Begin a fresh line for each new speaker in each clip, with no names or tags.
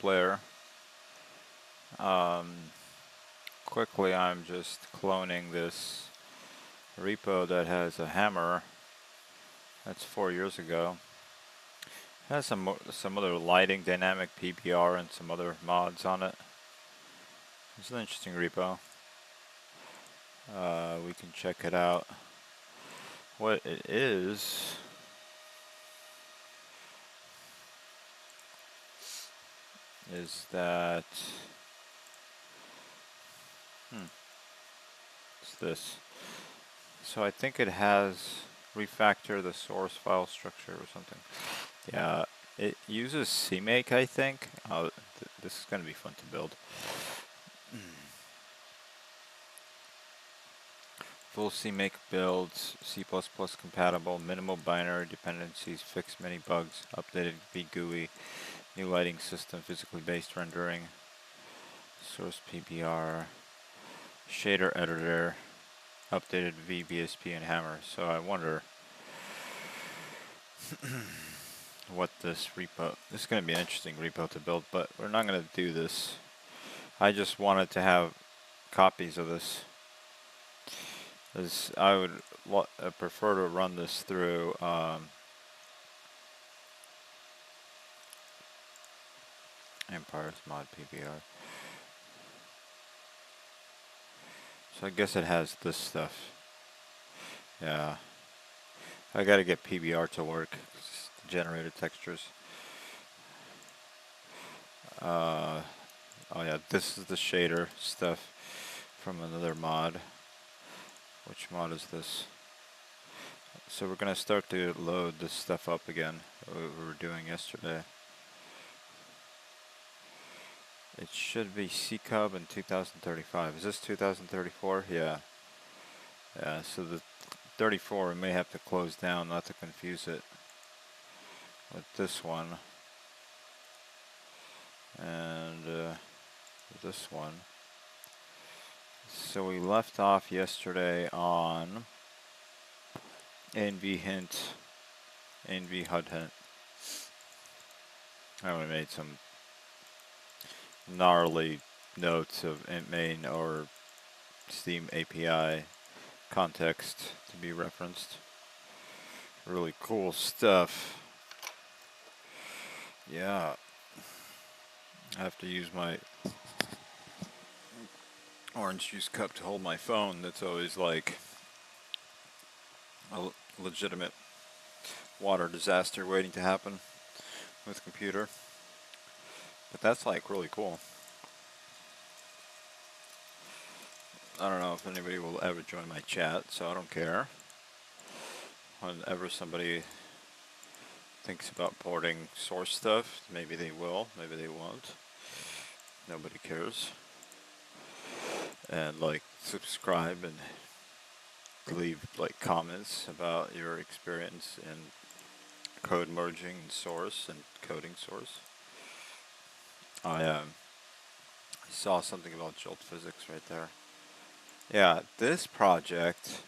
multiplayer. Quickly, I'm just cloning this repo that has a hammer. That's 4 years ago. It has some other lighting, dynamic PBR, and some other mods on it. It's an interesting repo. We can check it out. What it is that it's this. So I think it has refactor the source file structure or something. Yeah, it uses CMake, I think. This is going to be fun to build. Full CMake builds, C++ compatible, minimal binary dependencies, fixed many bugs, updated vGUI, new lighting system, physically based rendering, source PBR, shader editor, updated VBSP and hammer. So I wonder what this repo, this is going to be an interesting repo to build, but we're not going to do this. I just wanted to have copies of this, as I would prefer to run this through Empire's mod PBR. So I guess it has this stuff. Yeah, I gotta get PBR to work. It's generated textures. Oh yeah, this is the shader stuff from another mod. Which mod is this? So we're gonna start to load this stuff up again, what we were doing yesterday. It should be CCub in 2035. Is this 2034? Yeah. Yeah, so the 34 we may have to close down not to confuse it with this one. And this one. So we left off yesterday on ANV hint, ANV HUD hint. And we made some gnarly notes of main or Steam API context to be referenced. Really cool stuff. Yeah. I have to use my orange juice cup to hold my phone. That's always like a legitimate water disaster waiting to happen with the computer. But that's like really cool. I don't know if anybody will ever join my chat, so I don't care. Whenever somebody thinks about porting source stuff, maybe they will, maybe they won't. Nobody cares. And like, subscribe and leave like comments about your experience in code merging and source and coding source. I saw something about jolt physics right there. Yeah, this project.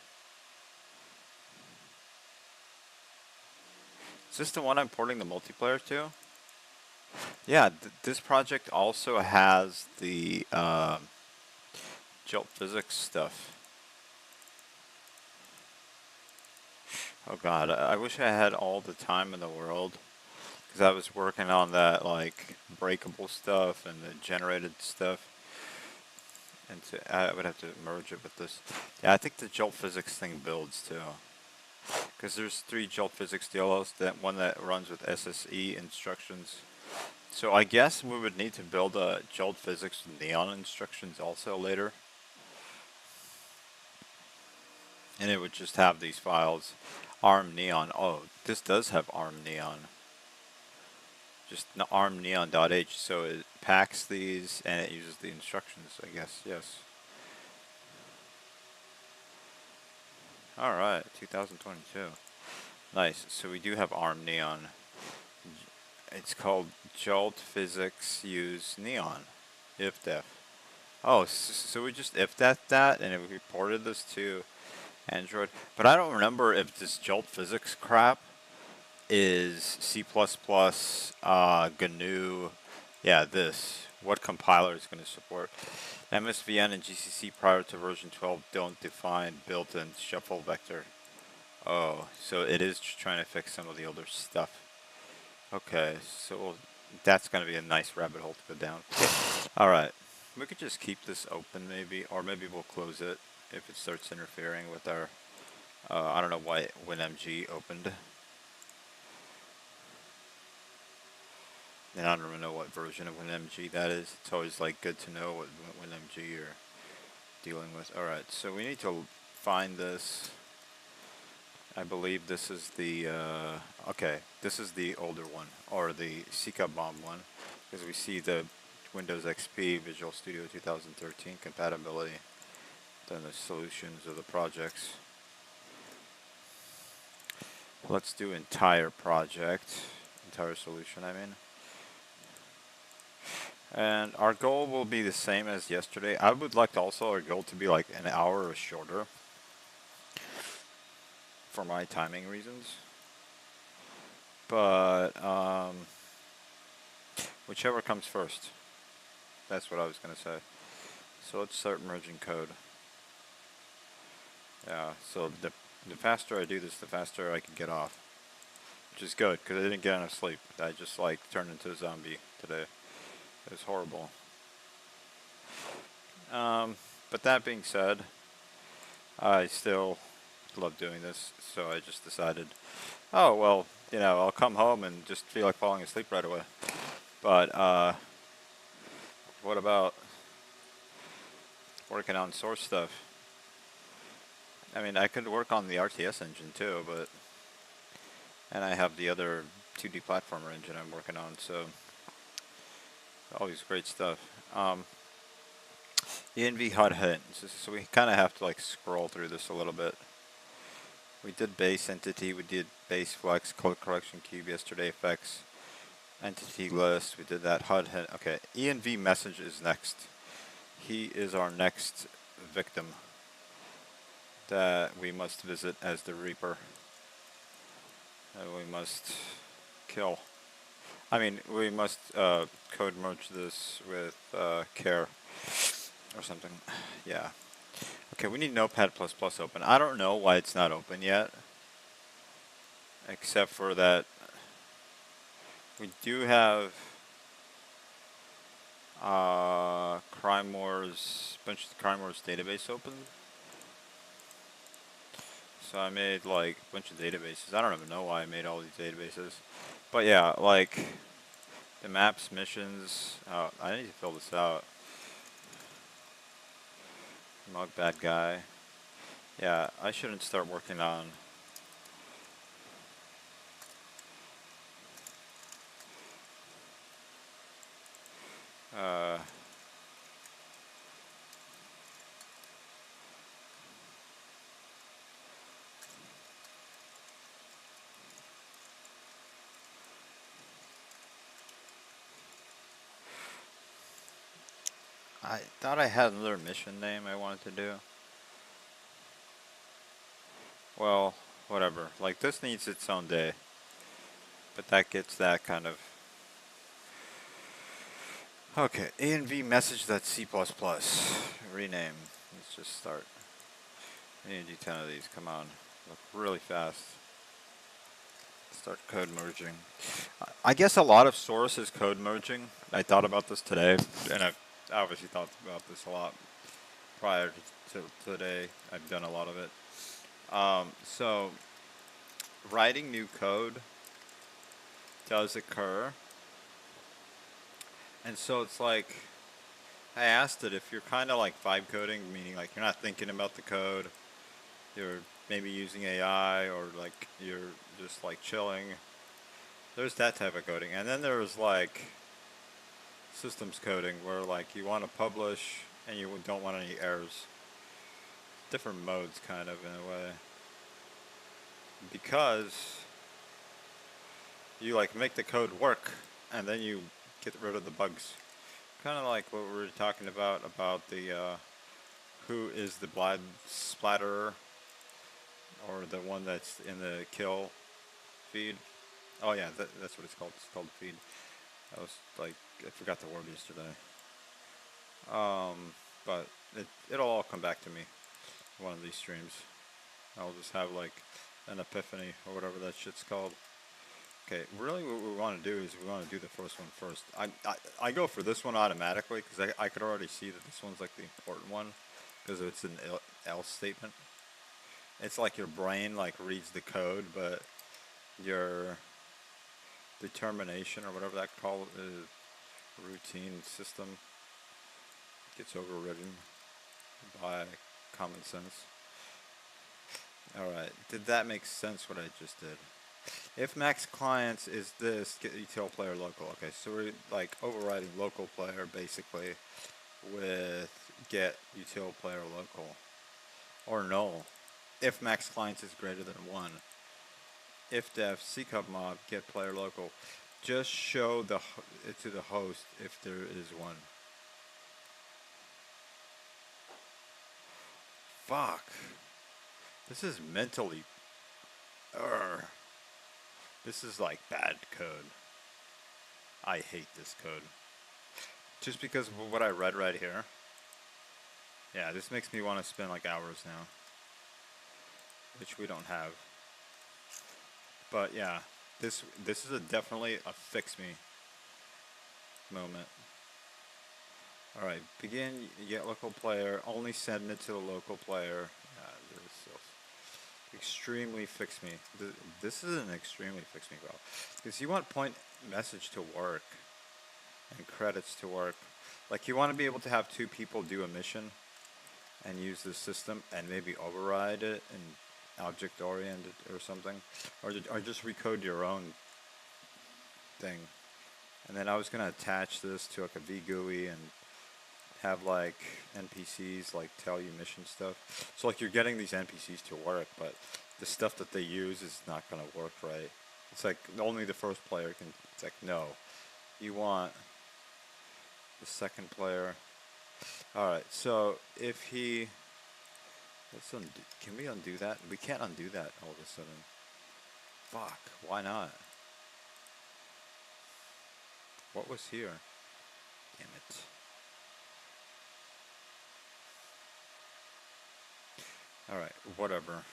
Is this the one I'm porting the multiplayer to? Yeah, this project also has the jolt physics stuff. Oh god, I wish I had all the time in the world, because I was working on that like breakable stuff and the generated stuff, and I would have to merge it with this. Yeah, I think the jolt physics thing builds too, because there's 3 jolt physics DLLs, that one that runs with SSE instructions. So I guess we would need to build a jolt physics neon instructions also later. And it would just have these files, ARM neon. Oh, this does have ARM neon. Just ARM neon.h, so it packs these and it uses the instructions, I guess, yes. Alright, 2022. Nice, so we do have ARM neon. It's called jolt physics use neon, if-def. Oh, so we just if-def that and we ported this to Android. But I don't remember if this jolt physics crap is C++, GNU, Yeah, this. What compiler is going to support? MSVN and GCC prior to version 12 don't define built-in shuffle vector. Oh, so it is trying to fix some of the older stuff. Okay, so that's going to be a nice rabbit hole to go down. Alright, we could just keep this open maybe, or maybe we'll close it if it starts interfering with our, I don't know why WinMG opened. And I don't even know what version of WinMG that is. It's always like good to know what WinMG you're dealing with. Alright, so we need to find this. I believe this is the, okay, this is the older one, or the Sika Bomb one, because we see the Windows XP Visual Studio 2013 compatibility, then the solutions of the projects. Let's do entire project, entire solution, I mean. And our goal will be the same as yesterday. I would like also our goal to be like an hour or shorter for my timing reasons. But whichever comes first. That's what I was going to say. So let's start merging code. Yeah, so the faster I do this, the faster I can get off. Which is good, because I didn't get enough sleep. I just like turned into a zombie today. It was horrible. But that being said, I still love doing this, so I just decided, oh, well, you know, I'll come home and just feel like falling asleep right away. But, what about working on source stuff? I mean, I could work on the RTS engine too, but, and I have the other 2D platformer engine I'm working on, so, all these great stuff. ENV HUD hint, so we kind of have to like scroll through this a little bit. We did base entity, we did base flex, color correction cube yesterday, effects, entity list, we did that HUD hint. Okay, ENV message is next. He is our next victim that we must visit as the Reaper. And we must kill. I mean, we must code merge this with care or something. Yeah. Okay, we need Notepad++ open. I don't know why it's not open yet. Except for that we do have CrimeWars, bunch of the CrimeWars database open. So I made like a bunch of databases. I don't even know why I made all these databases. But yeah, like the maps, missions. I need to fill this out. Mug bad guy. Yeah, I shouldn't start working on I thought I had another mission name I wanted to do. Well, whatever. Like this needs its own day. But that gets that kind of. Okay, ANV message.c++. Rename. Let's just start. I need to do 10 of these. Come on. Look really fast. Start code merging. I guess a lot of source is code merging. I thought about this today, and I've obviously thought about this a lot prior to today. I've done a lot of it. So, writing new code does occur. And so it's like, I asked it if you're kind of like vibe coding, meaning like you're not thinking about the code, you're maybe using AI, or like you're just like chilling. There's that type of coding. And then there's like systems coding where like you want to publish and you don't want any errors. Different modes kind of in a way. Because you like make the code work and then you get rid of the bugs. Kind of like what we were talking about the who is the blood splatterer, or the one that's in the kill feed. Oh yeah, that's what it's called. It's called feed. I was like, I forgot the word yesterday. But it'll all come back to me one of these streams. I'll just have like an epiphany or whatever that shit's called. Okay, really what we want to do is we want to do the first one first. I go for this one automatically because I could already see that this one's like the important one because it's an else statement. It's like your brain like reads the code, but your determination or whatever that called is, routine system, gets overridden by common sense. Alright, did that make sense what I just did? If max clients is this, get util player local. Okay, so we're like overriding local player basically with get util player local. Or null. If max clients is greater than 1. If def ccup mob get player local. Just show it to the host if there is one. Fuck. This is mentally... This is like bad code. I hate this code. Just because of what I read right here. Yeah, this makes me want to spend like hours now. Which we don't have. But yeah, this is definitely a fix me moment. Alright, begin, you get local player, only send it to the local player. Yeah, this is extremely fix me. This is an extremely fix me bro. Because you want point message to work and credits to work. Like you want to be able to have two people do a mission and use this system and maybe override it and object oriented or something, or just recode your own thing. And then I was gonna attach this to like a vGUI and have like NPCs like tell you mission stuff. So like you're getting these NPCs to work, but the stuff that they use is not gonna work right. It's like only the first player can. It's like no, you want the second player. All right, so if he, let's undo. Can we undo that? We can't undo that all of a sudden. Fuck, why not? What was here? Damn it. Alright, whatever.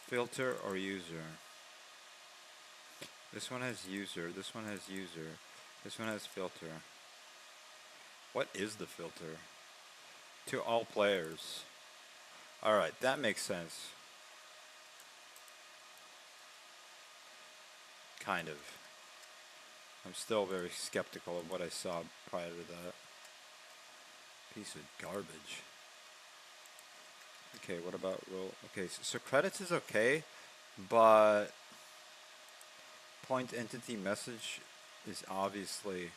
Filter or user? This one has user, this one has user, this one has filter. What is the filter? To all players. Alright, that makes sense. Kind of. I'm still very skeptical of what I saw prior to that. Piece of garbage. Okay, what about roll? Okay, so credits is okay, but point entity message is obviously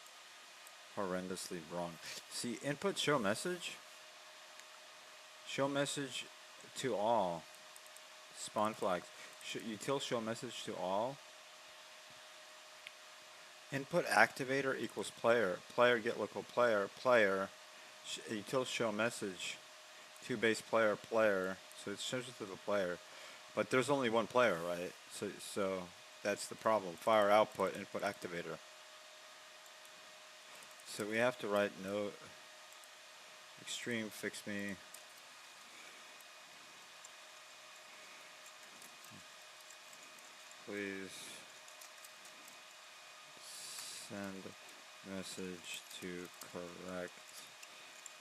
horrendously wrong. See, input show message to all, spawn flags, util show message to all, input activator equals player, player get local player, player, util show message to base player, player, so it shows it to the player, but there's only one player, right? So that's the problem. Fire output, input activator. So we have to write no extreme fix me. Please send message to correct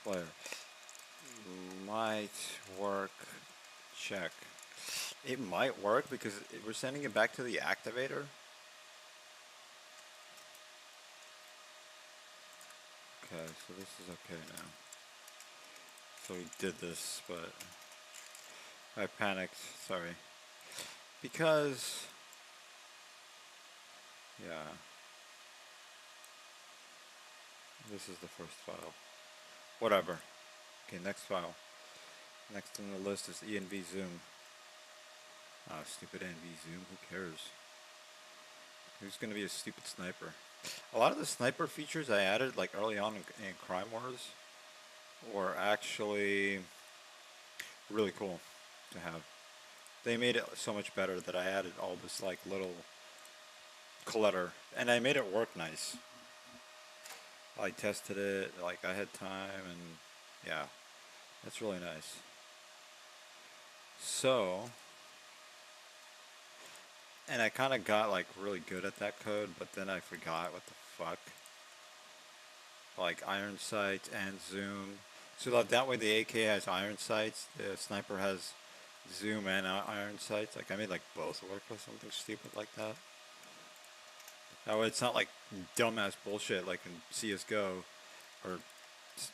player. Might work. Check. It might work because we're sending it back to the activator. Okay, so this is okay now. So we did this, but I panicked. Sorry. Because, yeah, this is the first file. Whatever. Okay, next file. Next on the list is ENV Zoom. Oh, stupid ENV Zoom. Who cares? Who's gonna be a stupid sniper? A lot of the sniper features I added like early on in CrimeWars were actually really cool to have. They made it so much better that I added all this like little clutter, and I made it work nice. I tested it, like I had time, and yeah, that's really nice. So, and I kind of got like really good at that code, but then I forgot what the fuck. Like iron sights and zoom. So that way the AK has iron sights, the sniper has zoom and iron sights. Like I made like both work or something stupid like that. That way it's not like dumbass bullshit like in CSGO or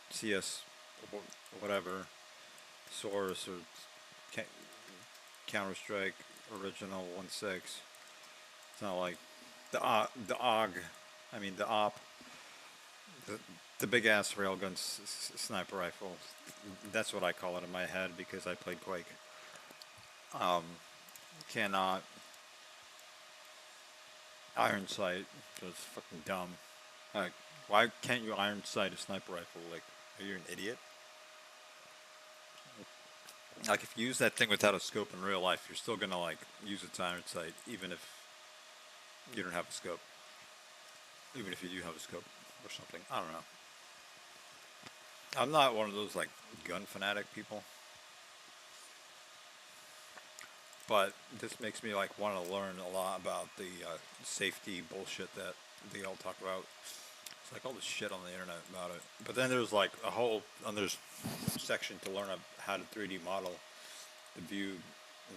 CS whatever, Source or Counter-Strike original 1.6. It's not like the AUG, I mean the OP, the big ass railgun sniper rifle. That's what I call it in my head because I played Quake. Cannot iron sight. It's fucking dumb. Like, why can't you iron sight a sniper rifle? Like, are you an idiot? Like, if you use that thing without a scope in real life, you're still gonna like use its iron sight, even if you don't have a scope. Even if you do have a scope or something. I don't know. I'm not one of those like gun fanatic people. But this makes me like want to learn a lot about the safety bullshit that they all talk about. It's like all this shit on the internet about it. But then there's like a whole other section to learn how to 3D model, to view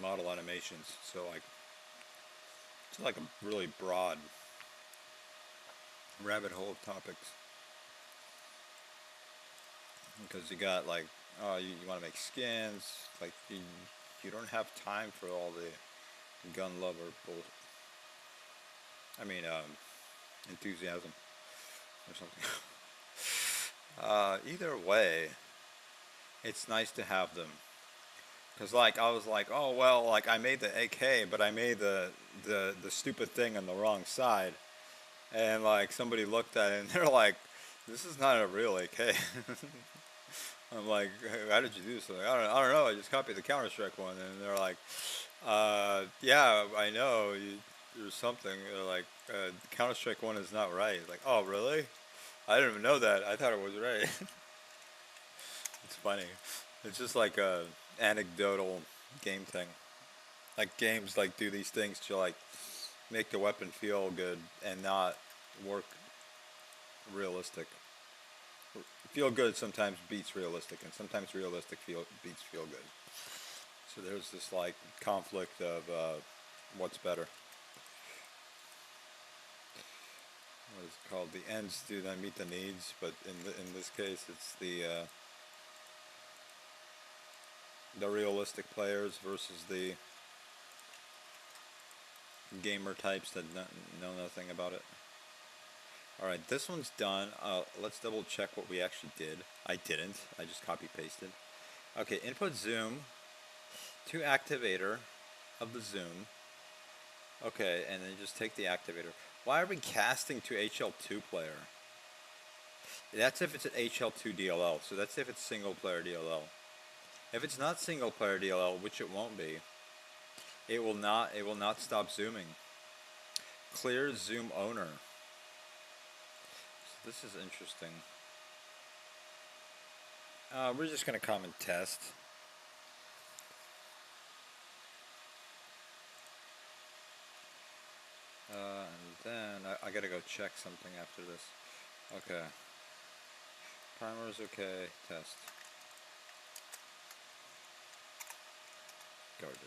model animations. So like, it's like a really broad rabbit hole of topics. Because you got like, you want to make skins, like you don't have time for all the gun lover bull. I mean, enthusiasm or something. Either way, it's nice to have them. Cause like I was like, oh well, like I made the AK, but I made the stupid thing on the wrong side, and like somebody looked at it and they're like, this is not a real AK. I'm like, hey, how did you do this? Like, I don't know. I just copied the Counter-Strike one, and they're like, yeah, I know. There's something. They're like, the Counter-Strike one is not right. Like, oh, really? I didn't even know that. I thought it was right. It's funny. It's just like a anecdotal game thing. Like games like do these things to like make the weapon feel good and not work realistic. Feel good sometimes beats realistic, and sometimes realistic beats feel good. So there's this like conflict of what's better. What is it called? The ends do not meet the needs, but in this case, it's the realistic players versus the gamer types that know nothing about it. Alright, this one's done. Let's double check what we actually did. I didn't. I just copy pasted. Okay, input zoom to activator of the zoom. Okay, and then just take the activator. Why are we casting to HL2 player? That's if it's an HL2 DLL. So that's if it's single player DLL. If it's not single player DLL, which it won't be, it will not stop zooming. Clear zoom owner. So this is interesting. We're just going to comment test. And then I got to go check something after this. Okay. Primer's okay. Test. Garbage.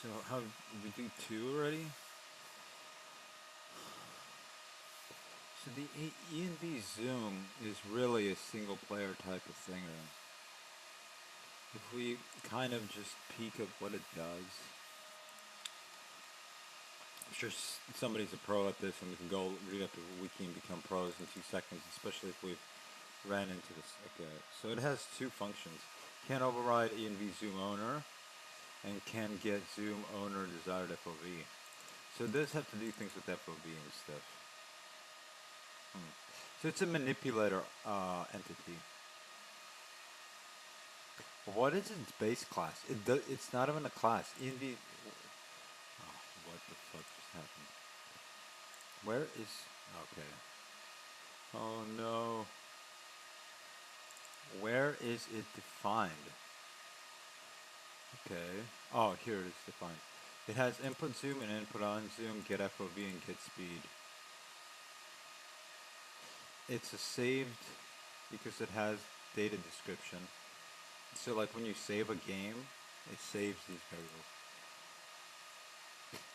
So how we do 2 already? So the ENV zoom is really a single player type of thing. If we kind of just peek at what it does, I'm sure somebody's a pro at this and we can go read up the wiki and become pros in 2 seconds, especially if we've ran into this. Okay, so it has 2 functions. Can override ENV zoom owner and can get zoom owner desired FOV. So it does have to do things with FOV and stuff. So it's a manipulator entity. What is its base class? It's not even a class. ENV. Oh, what the fuck just happened? Where is? Okay. Oh no. Where is it defined? Okay. Oh, here it is defined. It has input zoom and input on zoom, get FOV and get speed. It's a saved because it has data description. So like when you save a game, it saves these variables.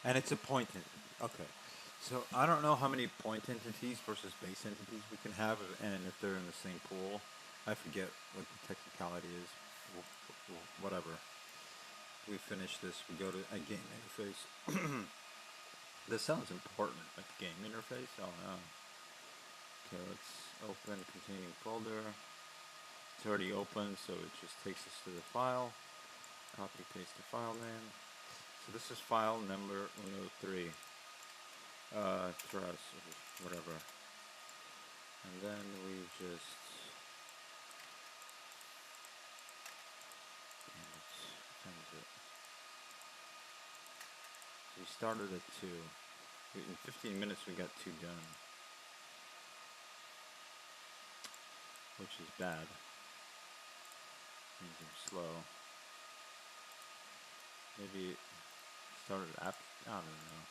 And it's a point entity. Okay. So I don't know how many point entities versus base entities we can have, and if they're in the same pool. I forget what the technicality is. Whatever. We finish this, we go to a game interface. This sounds important, like game interface. Oh no. Okay, let's open containing folder. It's already open, so it just takes us to the file. Copy paste the file name. So this is file number 103. Trust, whatever. And then we just we started at 2. In 15 minutes we got 2 done. Which is bad. Means I'm slow. Maybe started after, I don't know.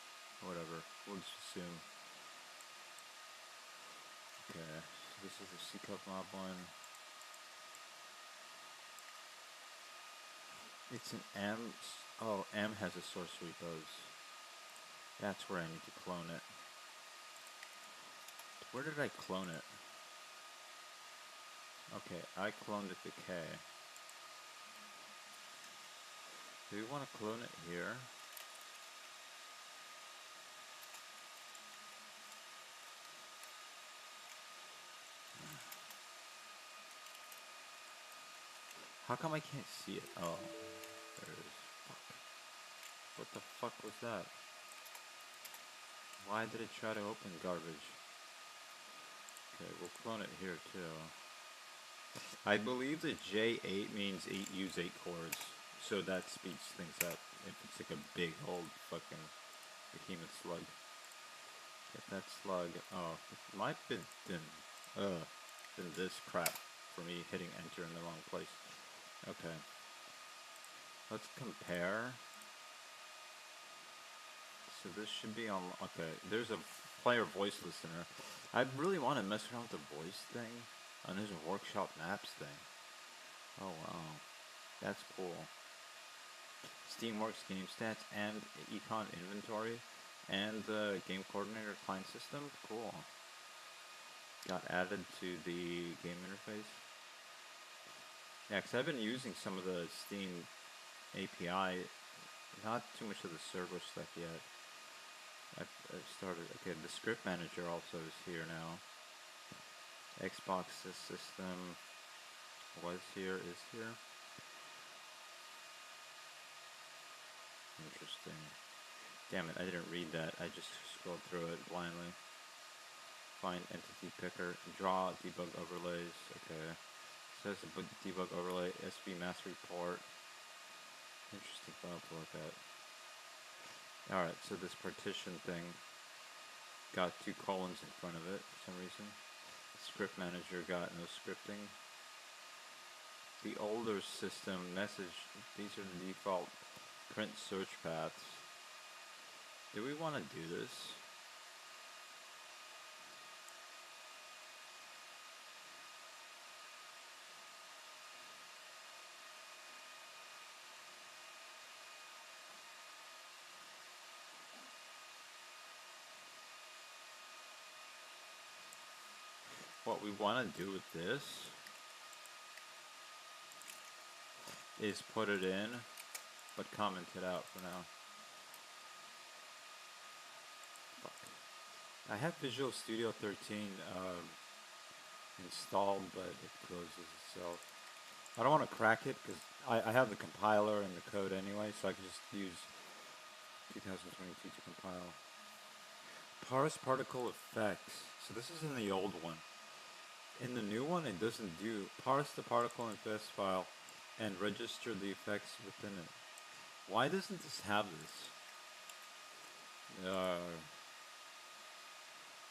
Whatever. We'll just assume. Okay, so this is the C-cup mob one. It's an M. Oh, M has a source repos. That's where I need to clone it. Where did I clone it? Okay, I cloned it to K. Do we want to clone it here? How come I can't see it? Oh, there it is. Fuck. What the fuck was that? Why did it try to open garbage? Okay, we'll clone it here too. I believe that J8 means use 8 cores, so that speeds things up. If it's like a big old fucking behemoth slug. Get that slug. Oh, it might have been this crap for me hitting enter in the wrong place. Okay. Let's compare. So this should be on, okay, there's a player voice listener. I really want to mess around with the voice thing. And there's a workshop maps thing. Oh wow. That's cool. Steamworks game stats and econ inventory and the game coordinator client system. Cool. Got added to the game interface. Yeah, because I've been using some of the Steam API, not too much of the server stuff yet. I've started, okay, the script manager also is here now. Xbox system was here, is here. Interesting. Damn it, I didn't read that. I just scrolled through it blindly. Find entity picker, draw debug overlays. Okay. Says the debug overlay, SB master report. Interesting file to look at. Alright, so this partition thing got 2 colons in front of it for some reason. Script manager got no scripting. The older system message, these are the default print search paths. Do we want to do this? what we want to do with this is put it in, but comment it out for now. Fuck. I have Visual Studio 13 installed, but it closes itself. I don't want to crack it because I have the compiler and the code anyway, so I can just use 2022 to compile. Parse particle effects. So this is in the old one. In the new one, it doesn't do parse the particle effects file and register the effects within it. Why doesn't this have this?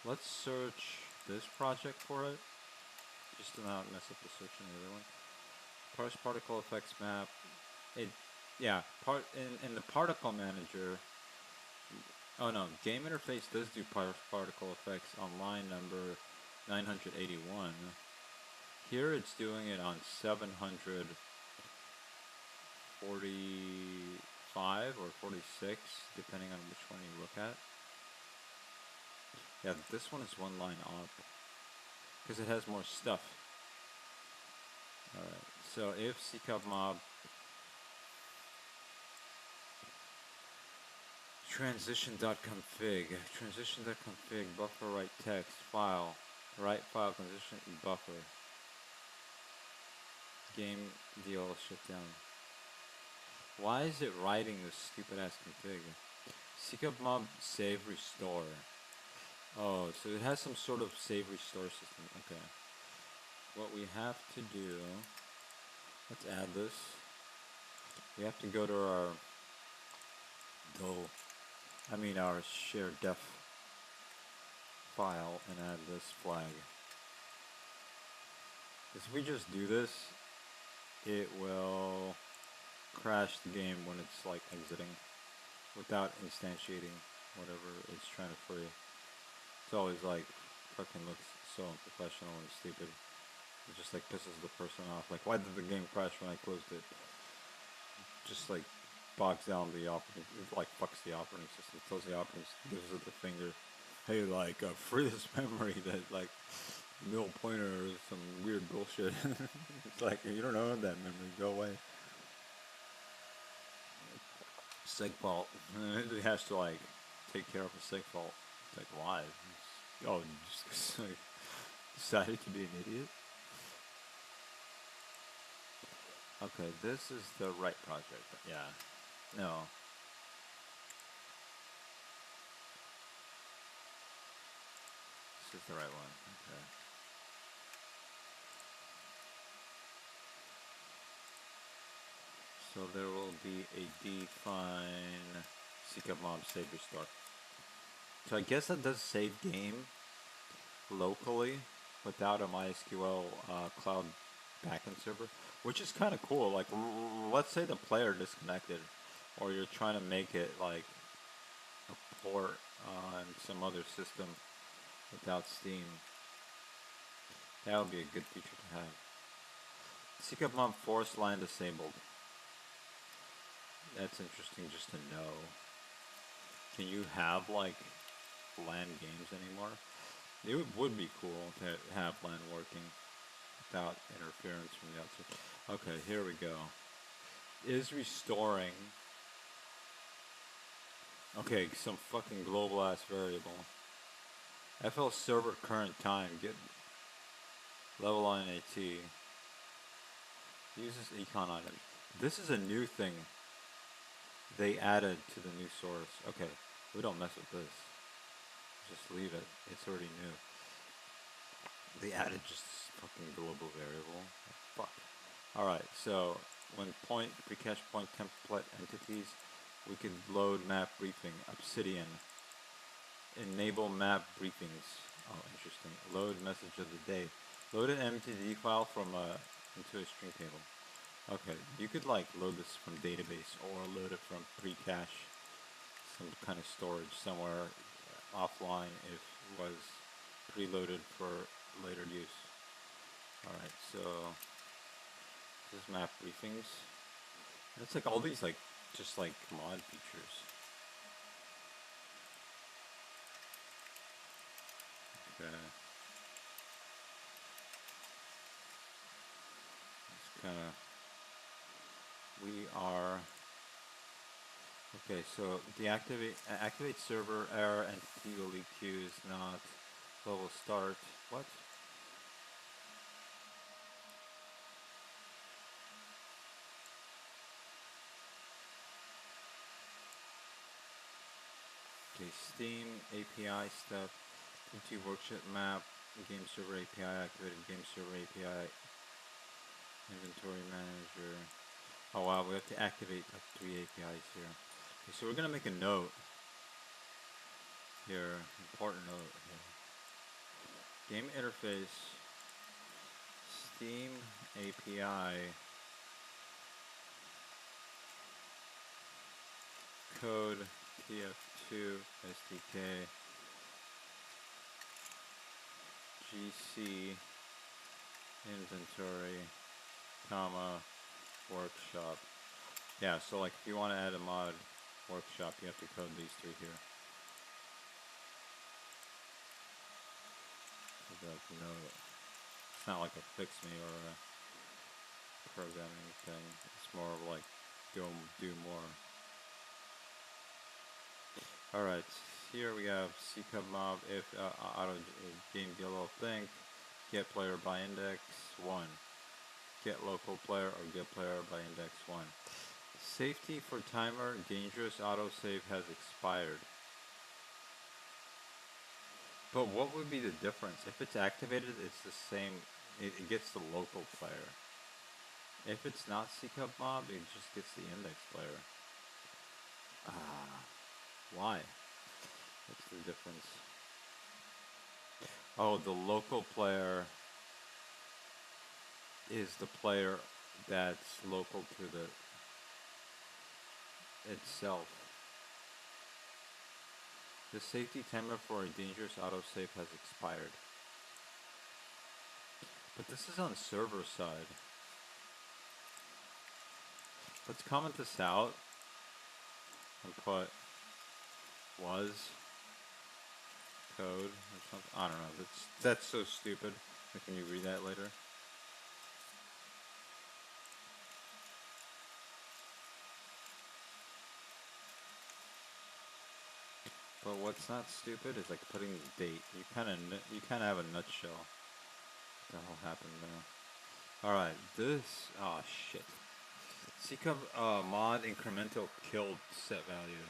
Let's search this project for it, just to not mess up the search in the other one. Parse particle effects map. In the particle manager. Oh no, game interface does do parse particle effects on line number 981. Here it's doing it on 745 or 46, depending on which one you look at. Yeah, this one is one line up because it has more stuff. Alright, so if ckmob transition.config buffer write text file write file transition buffer game deal shut down. Why is it writing this stupid ass config? ckmob save restore. Oh, so it has some sort of save restore system. Okay. What we have to do, let's add this. We have to go to our our shared def file and add this flag. If we just do this, it will crash the game when it's like exiting without instantiating whatever it's trying to free. It's always like fucking looks so unprofessional and stupid. It just like pisses the person off. Like, why did the game crash when I closed it? Just like bogs down the operating, like fucks the operating system, tells the operating system, gives it the finger, hey, like free this memory that like middle pointer or some weird bullshit. It's like, you don't own that memory, go away. Seg fault. It has to like take care of a seg fault. It's like, why? Oh, just like decided to be an idiot. Okay, this is the right project. Yeah. No. This is the right one. Okay. So there will be a define ckmob save restore. So I guess that does save game locally without a MySQL cloud backend server, which is kind of cool. Like, let's say the player disconnected, or you're trying to make it like a port on some other system without Steam. That would be a good feature to have. ckmob force line disabled. That's interesting just to know. Can you have like LAN games anymore? It would be cool to have LAN working without interference from the outside. Okay, here we go. Is restoring. Okay, some fucking global ass variable. FL server current time. Get level on AT. Uses econ item. This is a new thing they added to the new source. Okay, we don't mess with this. Just leave it. It's already new. They added just this fucking global variable. Fuck. Alright, so when point precache point template entities, we can load map briefing, Obsidian. Enable map briefings. Oh, interesting. Load message of the day. Load an MTD file from into a string table. Okay, you could like load this from database or load it from pre-cache, some kind of storage somewhere offline if it was preloaded for later use. Alright, so this is map briefings. And it's like all these like just like mod features. Okay. kinda, we are, okay, so activate server error and entity queue is not level start. What? Okay, Steam API stuff, into workshop map, game server API activated, game server API, inventory manager. Oh wow, we have to activate like 3 APIs here. Okay, so we're gonna make a note here, important note here. Game interface, Steam API, code TF2 SDK GC inventory, comma, workshop. Yeah, so like if you want to add a mod workshop, you have to code these three here. So that you know it's not like a fix me or a programming thing. It's more of like go do more. Alright, here we have ckub mob if auto game yellow think get player by index 1. Get local player or get player by index 1. Safety for timer dangerous autosave has expired. But what would be the difference? If it's activated, it's the same. It gets the local player. If it's not ckub mob, it just gets the index player. Why? What's the difference? Oh, the local player is the player that's local to the itself. The safety timer for a dangerous autosave has expired. But this is on server side. Let's comment this out and put was code or something. I don't know. That's so stupid. Can you read that later? But what's not stupid is like putting the date. You kind of have a nutshell. What the hell happened there? All right, this. Oh shit. ckub mod incremental kill set value.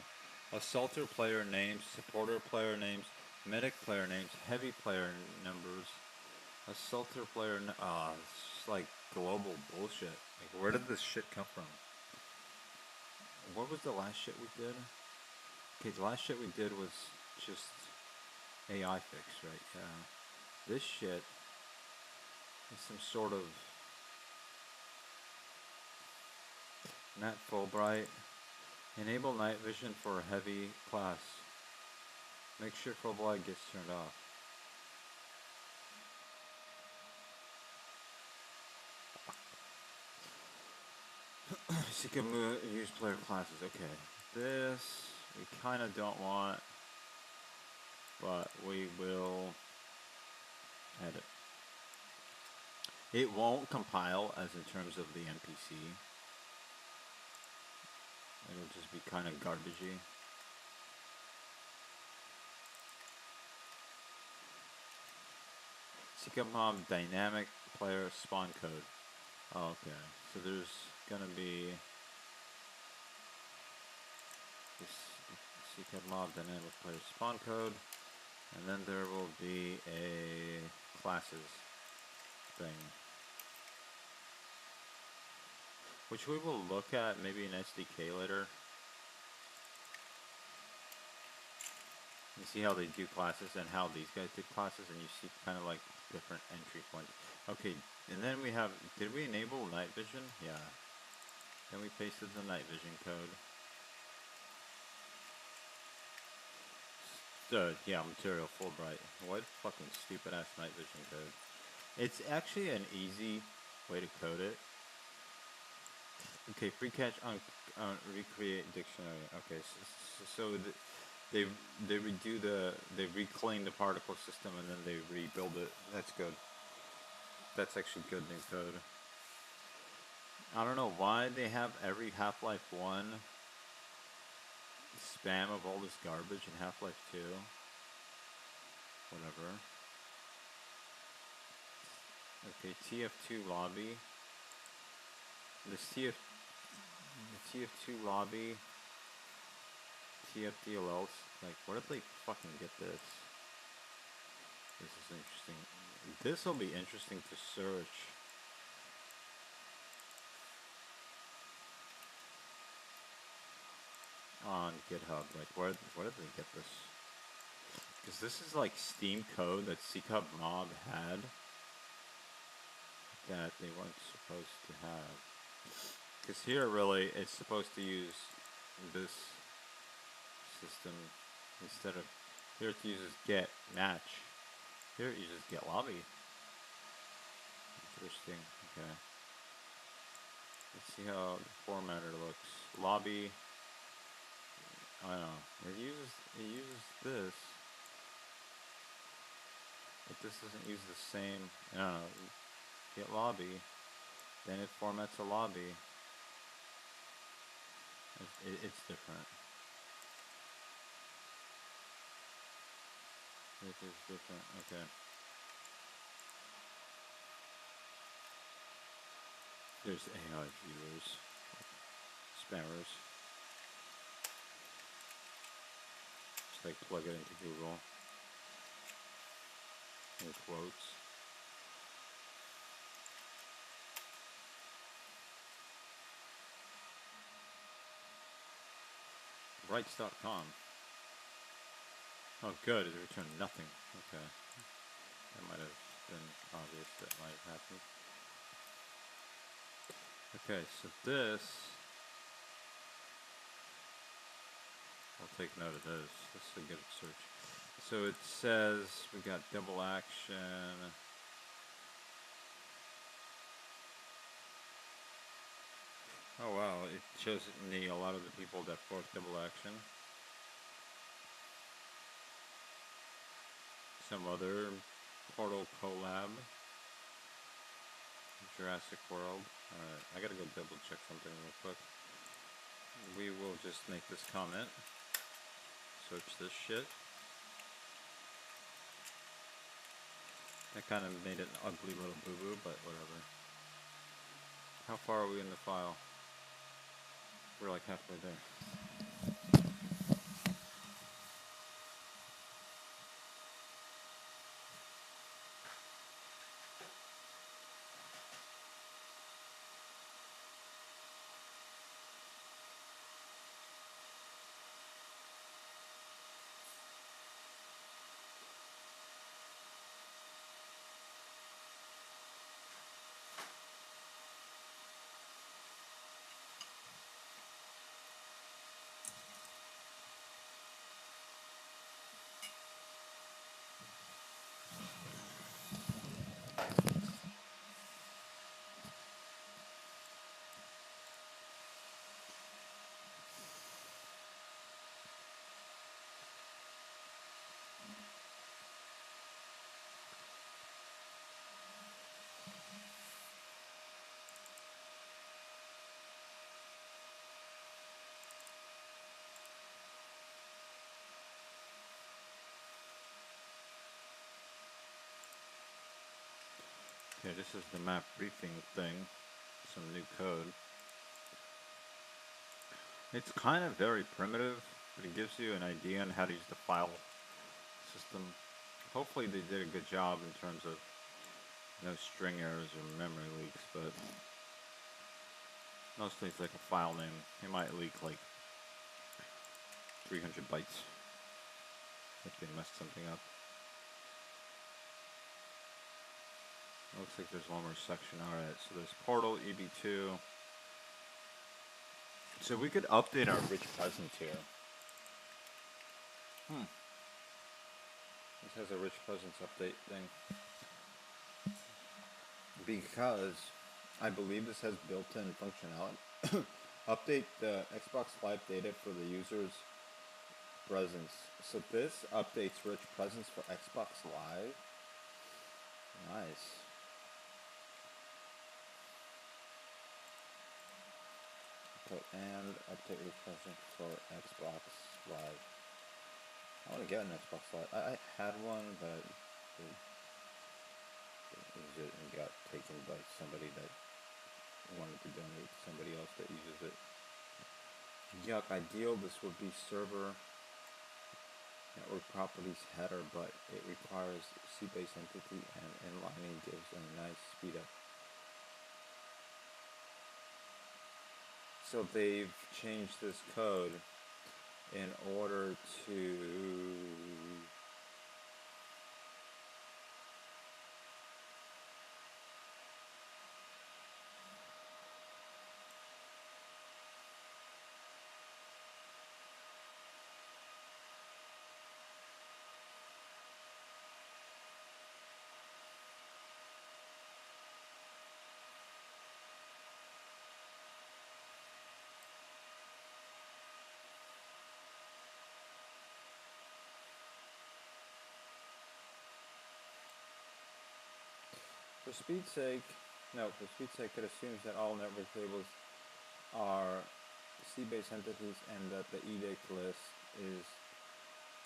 Assaulter player names, supporter player names, medic player names, heavy player numbers. Assaulter player. It's just like global bullshit. Like, where did this shit come from? What was the last shit we did? Okay, the last shit we did was just AI fix, right? Yeah. This shit is some sort of Matt Fulbright. Enable night vision for heavy class. Make sure Fulbright gets turned off. ckub use player classes. Okay, this we kind of don't want, but we will edit. It won't compile as in terms of the NPC. It'll just be kind of garbagey. ckub mob dynamic player spawn code. Oh, okay, so there's gonna be this ckub mob dynamic player spawn code, and then there will be a classes thing, which we will look at maybe in SDK later. You see how they do classes and how these guys did classes, and you see kind of like different entry points. Okay, and then we have, did we enable night vision? Yeah. Then we pasted the night vision code. Yeah, material Fulbright. What fucking stupid ass night vision code. It's actually an easy way to code it. Okay, free catch on recreate dictionary. Okay, so they they reclaim the particle system and then they rebuild it. That's good. That's actually good new code. I don't know why they have every Half-Life 1 spam of all this garbage in Half-Life 2. Whatever. Okay, TF2 lobby. This the TF2 lobby, TFDLLs, like, where did they fucking get this? This is interesting. This will be interesting to search. On GitHub, like, where did they get this? Because this is like Steam code that CCUP Mob had that they weren't supposed to have. Because here, really, it's supposed to use this system instead of, here it uses get match. Here it uses get lobby. Interesting. Okay. Let's see how the formatter looks. Lobby. I don't know. It uses this, but this doesn't use the same. I don't know. Get lobby. Then it formats a lobby. It's different. It is different. Okay. There's AI viewers, spammers. Just like plug it into Google. In quotes. Rights.com. Oh, good. It returned nothing. Okay. That might have been obvious. That might have happened. Okay, so this. I'll take note of this. This is a good search. So it says we got double action. Oh wow, it shows me a lot of the people that forked double action. Some other Portal collab. Jurassic World. Alright, I gotta go double check something real quick. We will just make this comment. Search this shit. That kind of made it an ugly little boo-boo, but whatever. How far are we in the file? We're like halfway there. Okay, this is the map briefing thing. Some new code. It's kind of very primitive, but it gives you an idea on how to use the file system. Hopefully they did a good job in terms of no string errors or memory leaks, but mostly it's like a file name. It might leak like 300 bytes if they messed something up. Looks like there's one more section. Alright, so there's Portal, EB2. So we could update our rich presence here. This has a rich presence update thing. Because I believe this has built-in functionality. Update the Xbox Live data for the user's presence. So this updates rich presence for Xbox Live. Nice. code and update refreshing for Xbox Live. I want to get an Xbox Live. I had one, but it got taken by somebody that wanted to donate to somebody else that uses it. Yuck, ideal, this would be server network properties header, but it requires C-base entity and inlining gives a nice speed up. So they've changed this code in order to for speed's sake, it assumes that all network tables are C-base entities and that the edict list is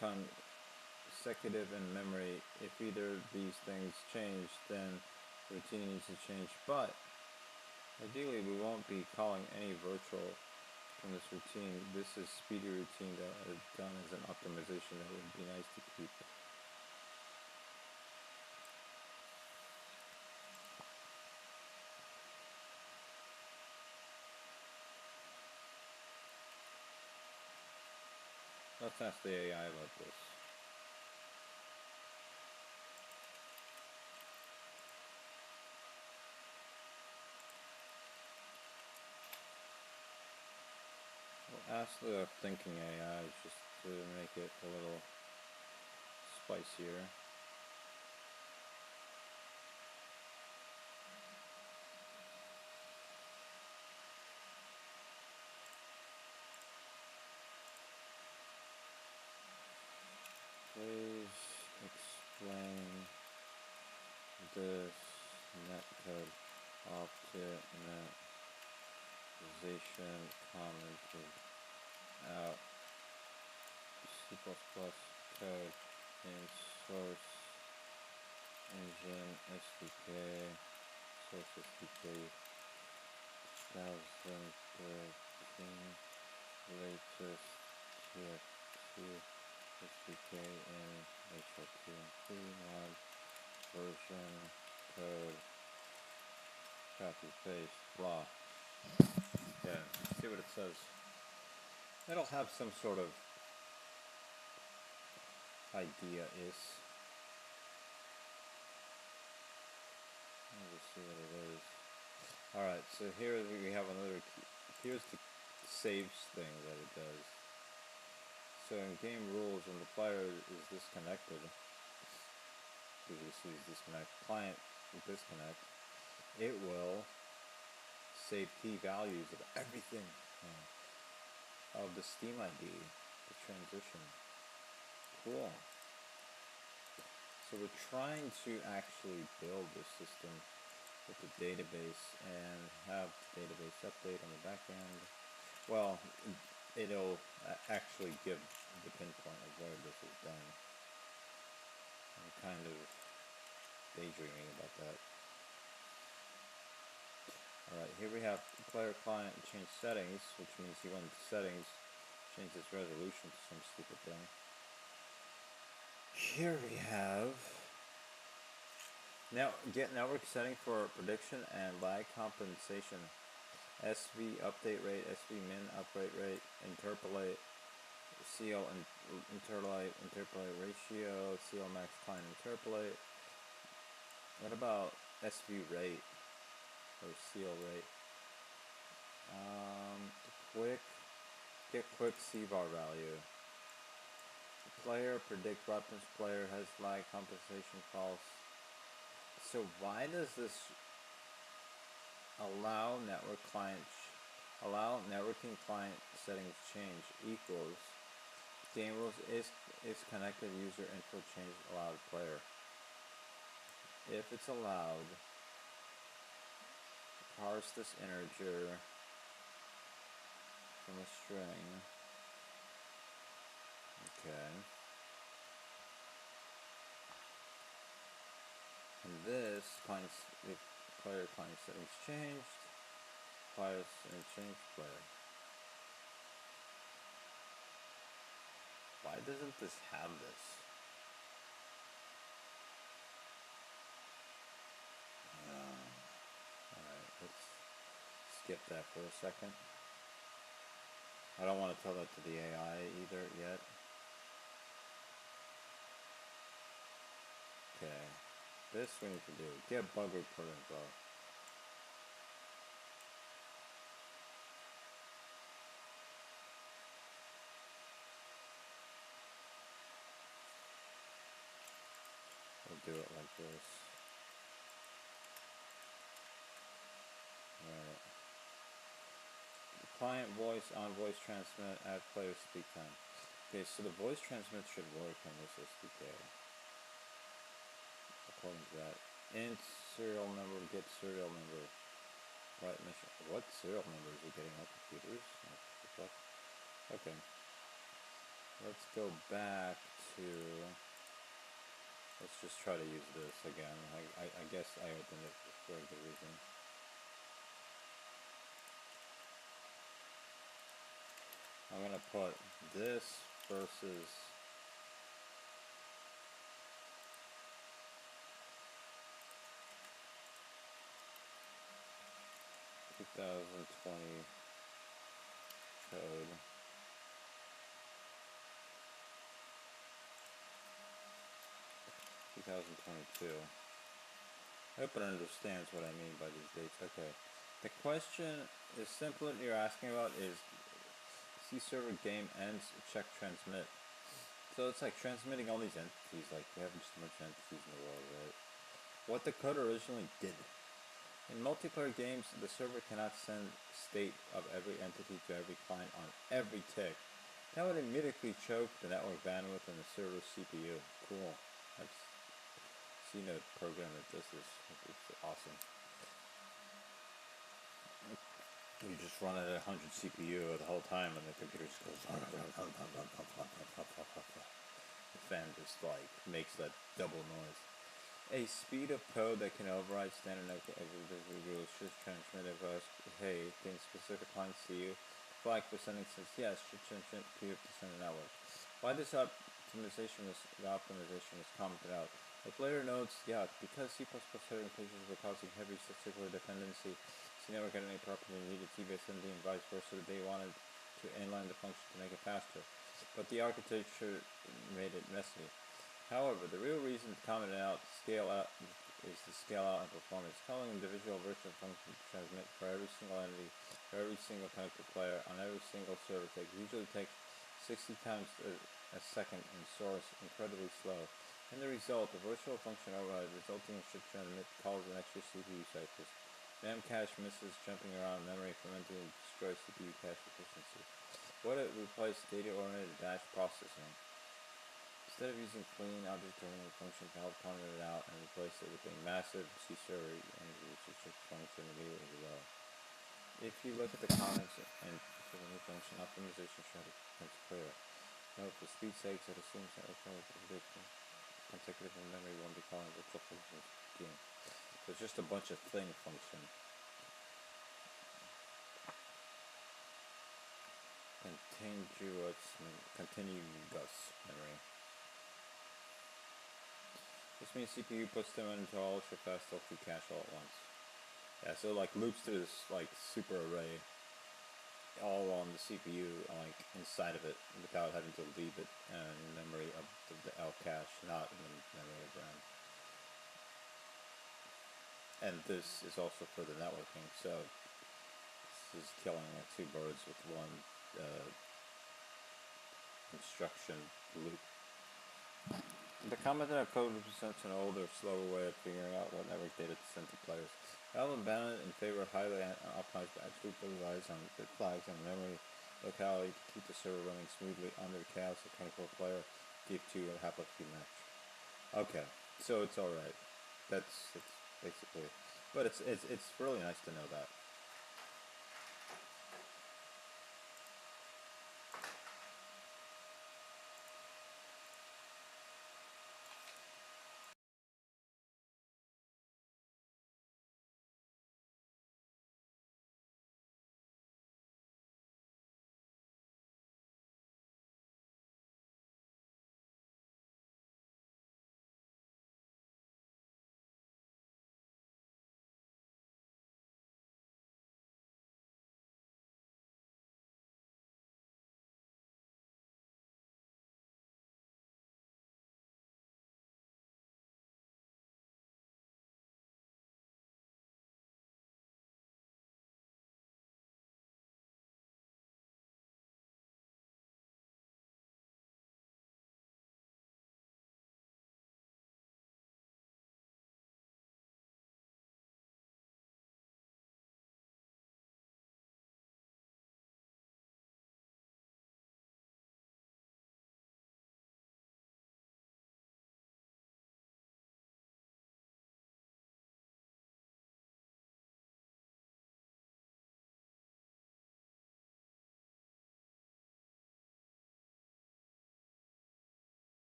consecutive in memory. If either of these things change, then routine needs to change. But ideally, we won't be calling any virtual from this routine. This is speedy routine that is done as an optimization that would be nice to keep. Let's ask the AI about this. We'll ask the thinking AI just to make it a little spicier. Please explain this netcode optimization commented out C++ code in source engine SDK, source-SDK 2013 latest TF2 SDK in HRTMP mod version code copy paste blah. Yeah, see what it says. It'll have some sort of idea is. Let's see what it is. Alright, so here we have another key. Here's the saves thing that it does. So in game rules, when the player is disconnected, because you see disconnect, client disconnect, it will save key values of everything of the Steam ID, the transition. Cool. So we're trying to actually build this system with the database and have the database update on the back end. Well, it'll actually give the pinpoint of where this is done. I'm kind of daydreaming about that. Alright, here we have player client change settings, which means he went to settings, change this resolution to some stupid thing. Here we have now get network setting for prediction and lag compensation. SV update rate, SV min update rate, interpolate, CL interpolate ratio, CL max client interpolate. What about SV rate or CL rate? Get quick CVAR value. Player predict weapons. Player has lag compensation false. So why does this allow networking client settings change equals game rules is connected user info change allowed player. If it's allowed, parse this integer from a string. Okay. And this client, the player client settings changed. Player settings changed. Player. Why doesn't this have this? Alright, let's skip that for a second. I don't want to tell that to the AI either yet. Okay. This we need to do. Get bug report info. We'll do it like this. Alright. Client voice on voice transmit, add player speak time. Okay, so the voice transmit should work on this SDK. According to that. Int serial number, get serial number. Right mission. What serial number is it getting on computers? What the fuck? Okay. Let's go back to... Let's just try to use this again. I guess I opened it for a good reason. I'm gonna put this versus 2020 code. (2022). I hope it understands what I mean by these dates. Okay. The question is simple. What you're asking about is C server game ends check transmit. So it's like transmitting all these entities. Like we have just a bunch of entities in the world, right? What the code originally did. In multiplayer games, the server cannot send state of every entity to every client on every tick. That would immediately choke the network bandwidth and the server's CPU. Cool. I've seen a program that does this. It's awesome. You just run it at 100 CPU the whole time and the computer just goes... The fan just like makes that double noise. A speed of code that can override standard rules should transmit if hey, can specific clients see you? Flag for sending says yes, should transmit to send an network. Why this optimization was commented out. The player notes, yeah, because C++ headering pages were causing heavy statistical dependency, C never got any property needed T-based MD and vice versa. They wanted to inline the function to make it faster, but the architecture made it messy. However, the real reason to comment out scale out is to scale out and performance. Calling individual virtual functions to transmit for every single entity, for every single connected player on every single server usually takes 60 times a second and source incredibly slow. In the result, the virtual function override resulting in should transmit calls an extra CPU cycles. RAM cache misses jumping around memory fermenting and destroys CPU cache efficiency. What it replaced data-oriented batch processing. Instead of using clean object-oriented function to help comment it out and replace it with a massive C server and which function immediately below. If you look at the comments and for the new function optimization strategy becomes clear. Note for speed sakes it assumes that consecutive in memory won't be calling virtual functions again. So it's just a bunch of thing function. Continuous memory. This means CPU puts them into ultra fast LP cache all at once. Yeah, so like loops through this like super array all on the CPU, like inside of it, without having to leave it in memory of the L cache, not in the memory of RAM. And this is also for the networking, so this is killing like two birds with one instruction loop. The commented code represents an older, slower way of figuring out what network data to send to players. LLM abandoned in favor of highly optimized batch loop that relies on bit flags and memory locality to keep the server running smoothly under chaos. A 24-player give to a half-life match. Okay, so it's all right. It's basically, but it's really nice to know that.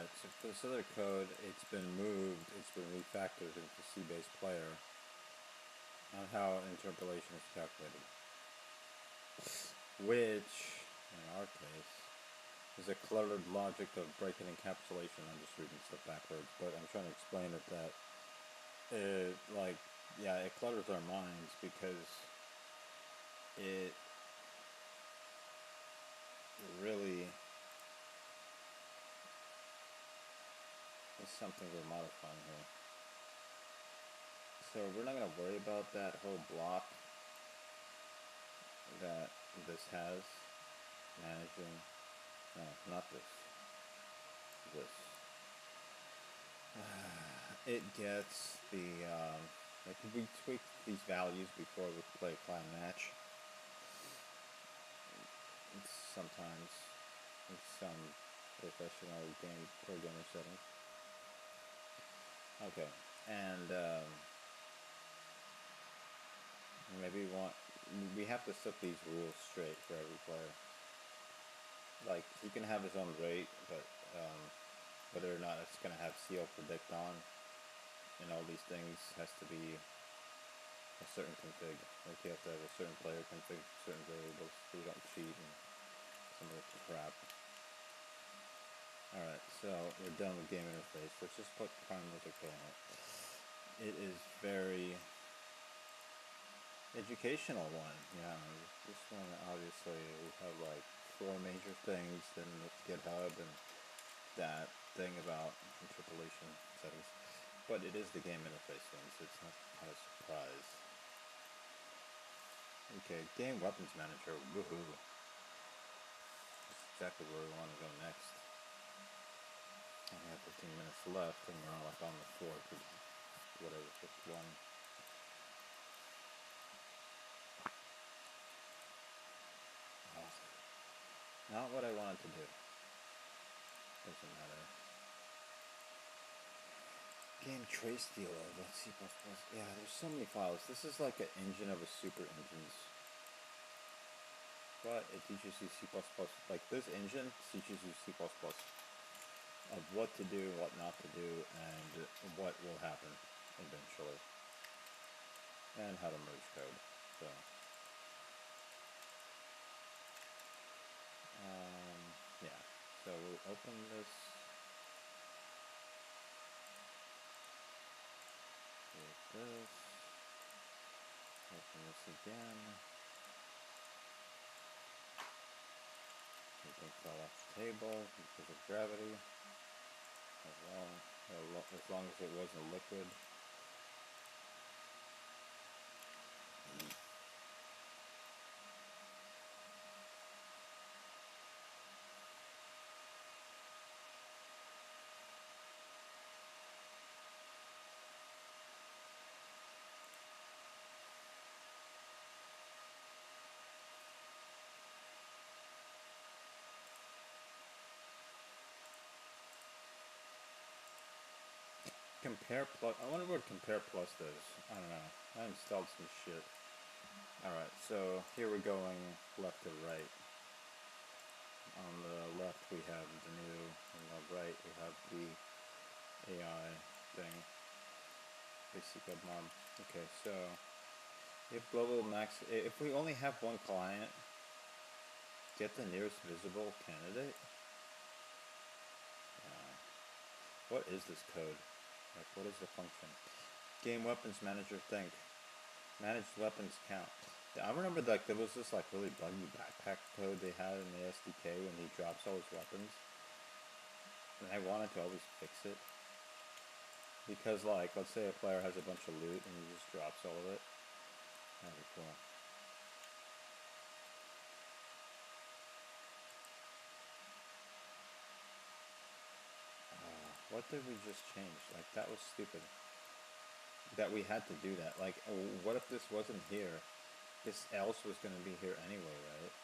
Alright, so for this other code, it's been moved, it's been refactored into C-based player on how interpolation is calculated. Which, in our case, is a cluttered logic of breaking encapsulation. I'm just reading stuff backwards, but I'm trying to explain it that it, like, yeah, it clutters our minds because it really is something we're modifying here. So we're not going to worry about that whole block that this has, managing, no, not this, this. It gets the, like we tweak these values before we play climb match. It's sometimes in some professional game programmer settings. Okay, and maybe we have to set these rules straight for every player. Like, he can have his own rate, but whether or not it's going to have CL predict on and all these things has to be a certain config. Like, you have to have a certain player config, certain variables, so you don't cheat and some of the crap. Alright, so we're done with game interface. Let's just put CrimeWars on it. It is very educational one. Yeah, this one obviously we have like 4 major things, then GitHub and that thing about interpolation settings. But it is the game interface one, so it's not a surprise. Okay, game weapons manager, woohoo. That's exactly where we want to go next. I only have 15 minutes left, and we're like on the 4th, whatever, 51. Not what I wanted to do. Doesn't matter. Game trace dealer, let's see. Yeah, there's so many files. This is like an engine of a super engines. But it teaches you C++. Like, this engine teaches you C++. Of what to do, what not to do, and what will happen eventually. And how to merge code. So, yeah. So we'll open this. With this. Open this again. Everything fell off the table because of gravity. As long as it wasn't liquid. Compare plus. I wonder what compare plus does. I don't know. I installed some shit. Alright, so here we're going left to right. On the left we have the new, on the right we have the AI thing. Basic mob. Okay, so if global max, if we only have one client, get the nearest visible candidate. What is this code? Like, what is the function? Game weapons manager think. Managed weapons count. I remember, like, there was this like really buggy backpack code they had in the SDK when he drops all his weapons, and I wanted to always fix it because, like, let's say a player has a bunch of loot and he just drops all of it. That'd be cool. What did we just change? Like, that was stupid. That we had to do that. Like, what if this wasn't here? This else was going to be here anyway, right?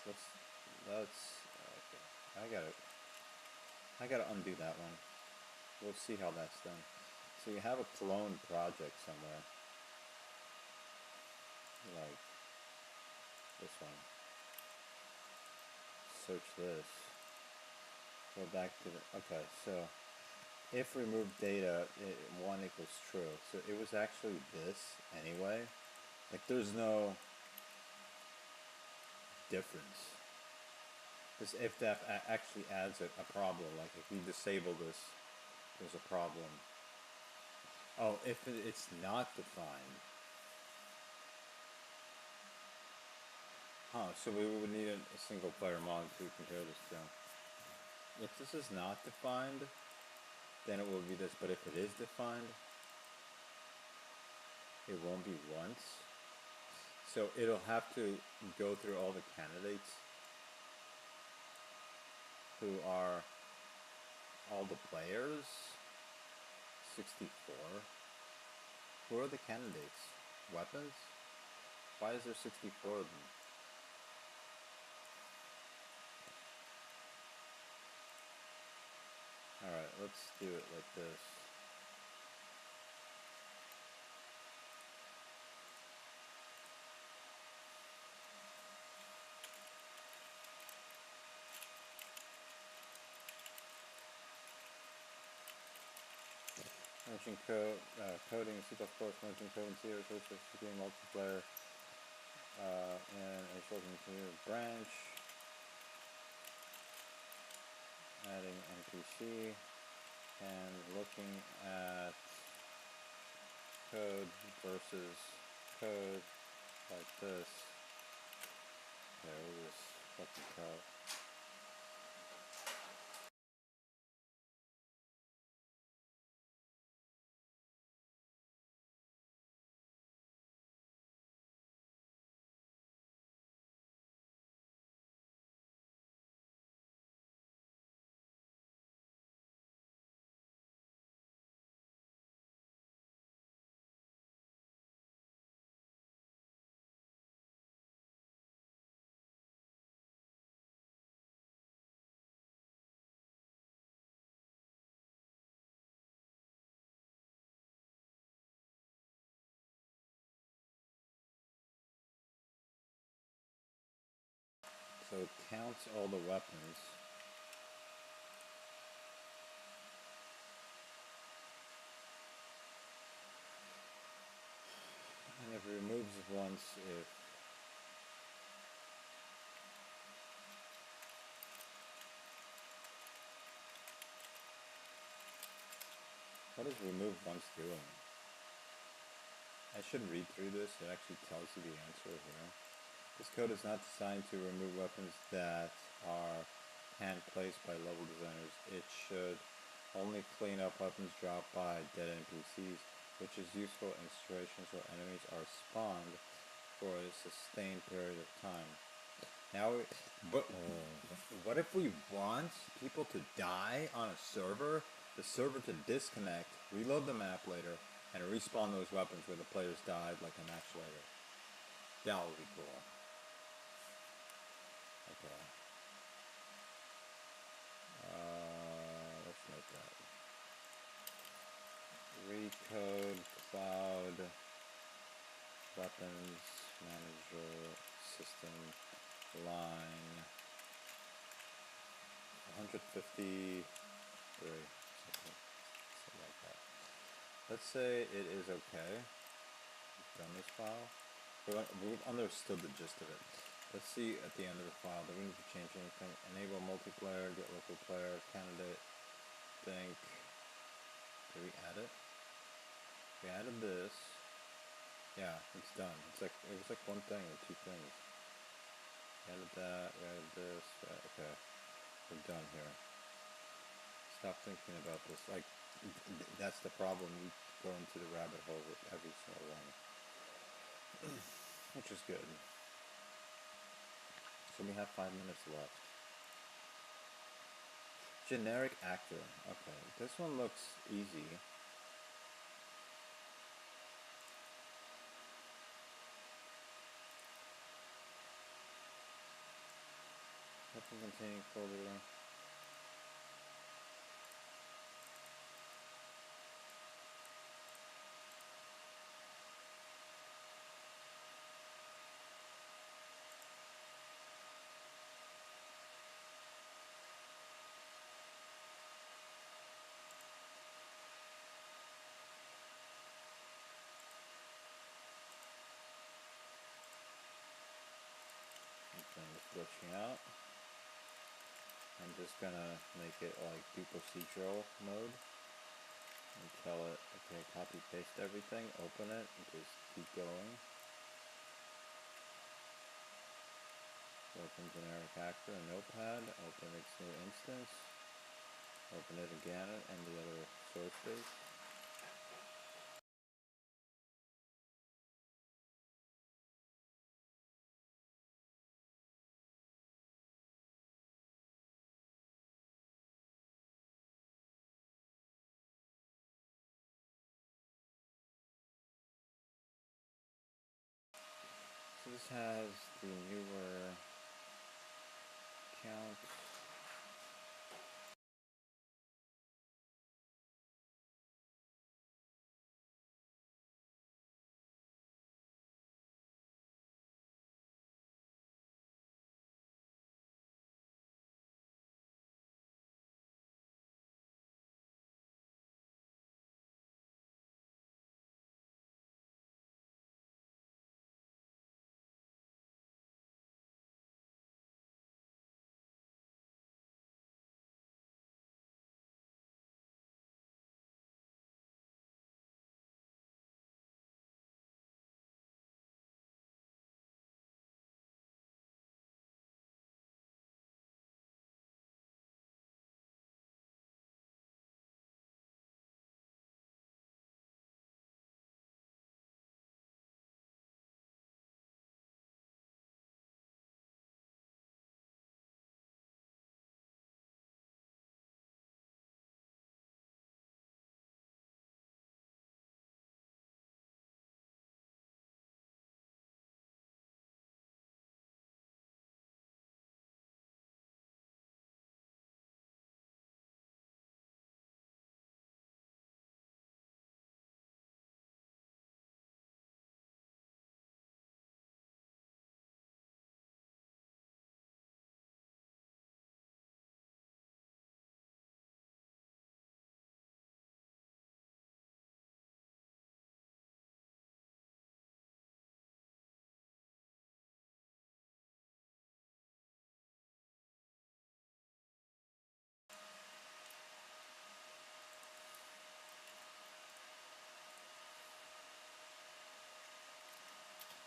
So let's okay. I gotta undo that one. We'll see how that's done. So you have a clone project somewhere. Like this one. Search this. go back to the, okay, so if remove data, 1 equals true. So it was actually this anyway. Like there's no difference. This if that actually adds a problem. Like if you disable this, there's a problem. Oh, if it's not defined. Huh, so we would need a single player mod to compare this to. If this is not defined, then it will be this, but if it is defined, it won't be once. So it'll have to go through all the candidates who are all the players. 64. Who are the candidates? Weapons? Why is there 64 of them? Alright, let's do it like this. Merging code, coding C++, merging code and C, or social multiplayer, and a shortened to branch, adding NPC, and looking at code versus code like this. There it is, fucking code. So it counts all the weapons. And it removes once if what is remove once doing? I should read through this. It actually tells you the answer here. This code is not designed to remove weapons that are hand-placed by level designers. It should only clean up weapons dropped by dead NPCs, which is useful in situations where enemies are spawned for a sustained period of time. Now, but what if we want people to die on a server, the server to disconnect, reload the map later, and respawn those weapons where the players died like a match later? That would be cool. Okay. Let's make that. Recode cloud weapons manager system line 153, something like that. Let's say it is okay. We've done this file. We've understood the gist of it. Let's see at the end of the file. Do we need to change anything? Enable multiplayer, get local player, candidate, think. Did we add it? We added this. Yeah, it's done. It's like it was like one thing or two things. We added that, we added this, okay. We're done here. Stop thinking about this. Like that's the problem. You go into the rabbit hole with every single one. Which is good. So we have 5 minutes left. Generic actor. Okay, this one looks easy. Weapon containing folder. thing is glitching out. I'm just gonna make it like do procedural mode and tell it, okay, copy paste everything, open it, and just keep going. Open generic actor in Notepad, open its new instance, open it again and the other source base. So this has the newer count.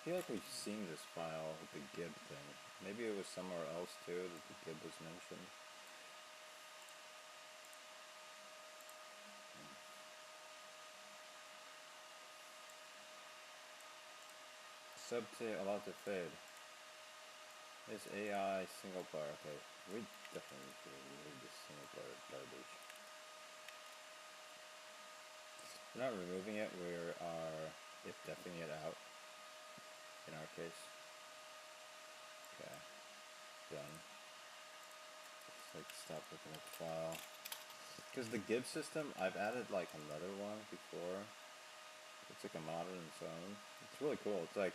I feel like we've seen this file, the gib thing. Maybe it was somewhere else too that the gib was mentioned. Subset allowed to fade. Is AI single player? Okay, we definitely need this single player garbage. We're not removing it, we are if defing it out in our case. Okay, done. Just like stop looking at the file. Because the gib system, I've added like another one before. It's like a model in its own. It's really cool. It's like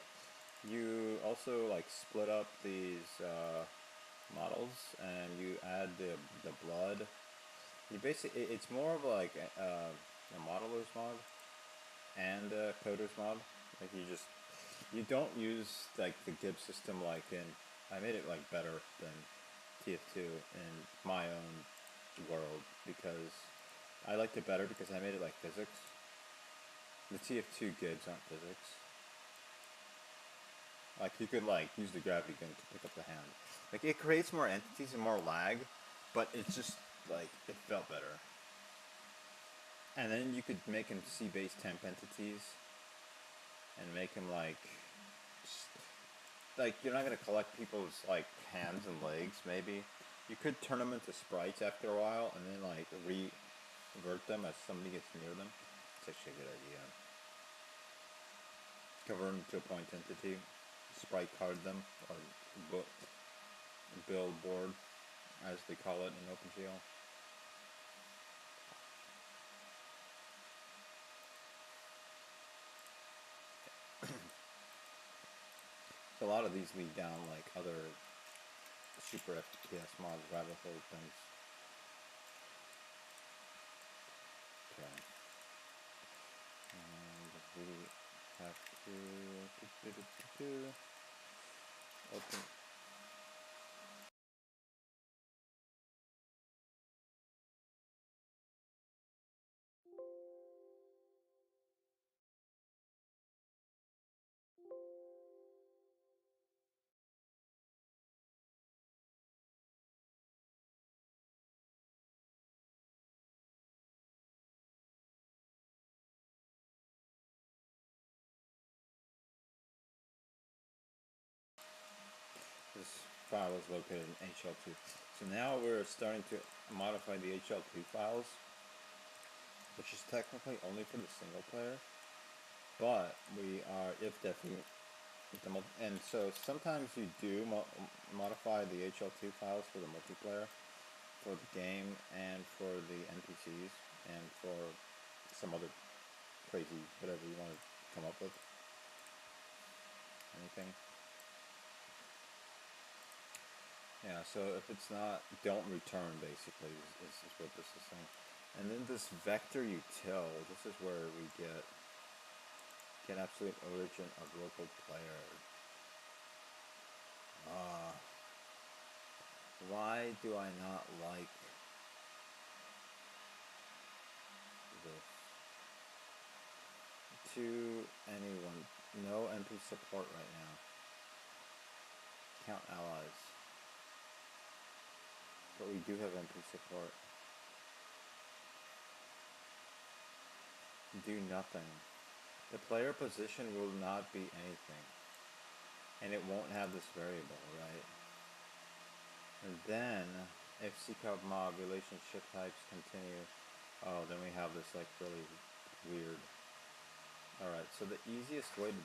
you also like split up these models and you add the blood. You basically, it's more of like a modeler's mod and a coder's mod. Like you don't use like the gib system like in, I made it like better than TF2 in my own world because I liked it better because I made it like physics. The TF2 gibs aren't physics. Like you could like use the gravity gun to pick up the hand. Like it creates more entities and more lag, but it's just like it felt better. And then you could make them C-based temp entities and make them like you're not gonna collect people's like hands and legs. Maybe you could turn them into sprites after a while and then like revert them as somebody gets near them. It's actually a good idea. Convert them to a point entity, sprite card them, or billboard, as they call it in OpenGL. So a lot of these lead down like other super FPS mods, rabbit hole things. Okay. And we have to open. file is located in HL2. So now we're starting to modify the HL2 files, which is technically only for the single player, but we are if-diffing. And so sometimes you do modify the HL2 files for the multiplayer, for the game, and for the NPCs, and for some other crazy whatever you want to come up with. Anything. Yeah, so if it's not, don't return, basically, is what this is saying. And then this vector util, this is where we get absolute origin of local player. Why do I not like this? To anyone, no NP support right now. Count allies. But we do have NP support. Do nothing. The player position will not be anything. And it won't have this variable, right? And then, if CCOP mob relationship types continue, oh, then we have this like really weird. Alright, so the easiest way to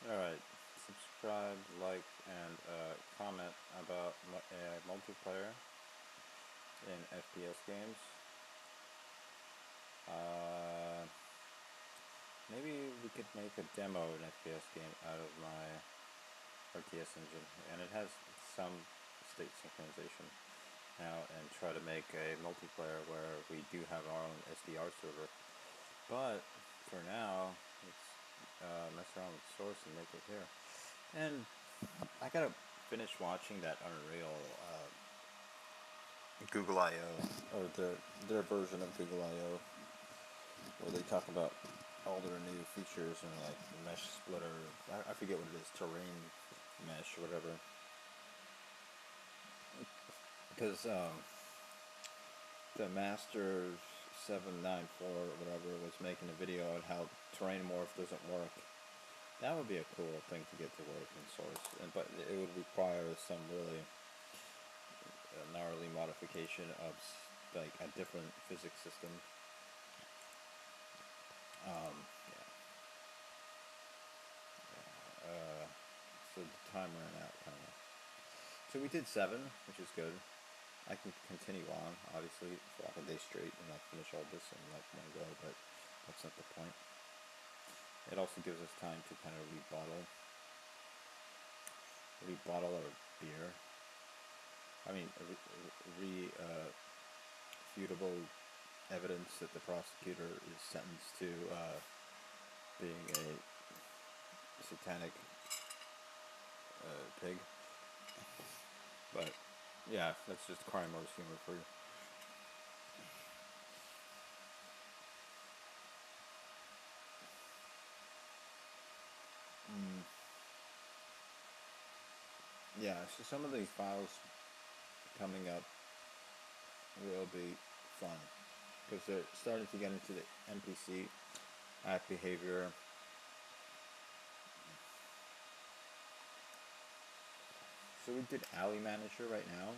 Alright, subscribe, like, and comment about multiplayer in FPS games. Maybe we could make a demo of an FPS game out of my RTS engine, and it has some state synchronization now, and try to make a multiplayer where we do have our own SDR server. But for now, let's mess around with source and make it here. And I gotta finish watching that Unreal Google I/O, or their version of Google I/O, where they talk about all their new features and like mesh splitter. I forget what it is, terrain mesh or whatever. Because the Master 794 or whatever was making a video on how terrain morph doesn't work. That would be a cool thing to get to work in source, but it would require some really gnarly modification of like a different physics system. So the time ran out, kind of. So we did 7, which is good. I can continue on, obviously, for like a day straight and not finish all this in like one go, but that's not the point. It also gives us time to kind of rebottle our beer. I mean, refutable evidence that the prosecutor is sentenced to being a satanic pig. But yeah, that's just CrimeWars humor for you. Yeah, so some of these files coming up will be fun because they're starting to get into the NPC act behavior. So we did Alley Manager right now.